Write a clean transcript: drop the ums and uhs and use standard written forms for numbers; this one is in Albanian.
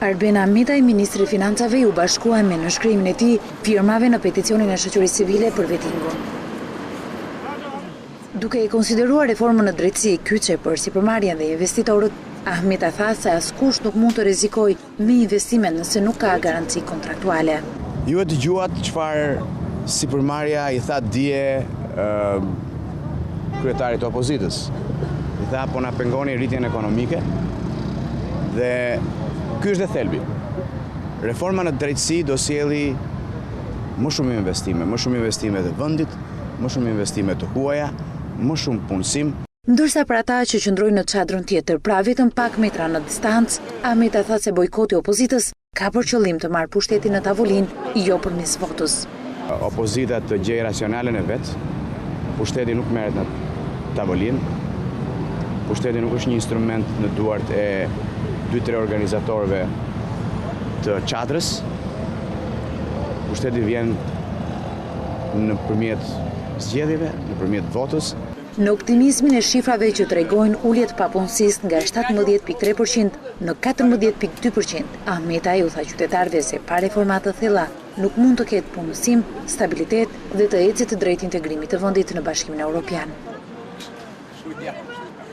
Arben Ahmetaj, ministri i Financave, u bashkua me nënshkrimin e tij firmave në peticionin e shoqërisë civile për vettingun. Duke e konsideruar reformën në drejtësi kyçe për sipërmarrjen dhe investitorët, Ahmetaj tha se askush nuk mund të rrezikojë me investimet nëse nuk ka garanci kontraktuale. Ju e dëgjuat çfarë sipërmarrja i tha dje kryetarit të opozitës. I tha po na pengoni rritjen ekonomike dhe ky është dhe thelbi. Reforma në drejtësi do sjellë më shumë investime të vendit, më shumë investime të huaja, më shumë punësim. Ndërsa për ata që qëndrojnë në çadrën tjetër, pra vetëm pak metra në distancë, Ahmetaj tha se bojkoti i opozitës ka për qëllim të marrë pushtetin në tavolinë, jo përmes votës. Opozita të gjejë racionalen e vet, pushteti nuk merret në tavolinë. Pushteti nuk është një instrument në duart e 2-3 organizatorëve të çadrës. Pushteti vjen nëpërmjet zgjedhjeve, nëpërmjet votës. Në optimizmin e shifrave që tregojnë uljet papunësisë nga 17.3% në 14.2%, Ahmetaj u tha qytetarëve se pa reforma të thella nuk mund të ketë punësim, stabilitet dhe të ecet drejt integrimit të vendit në Bashkimin Evropian.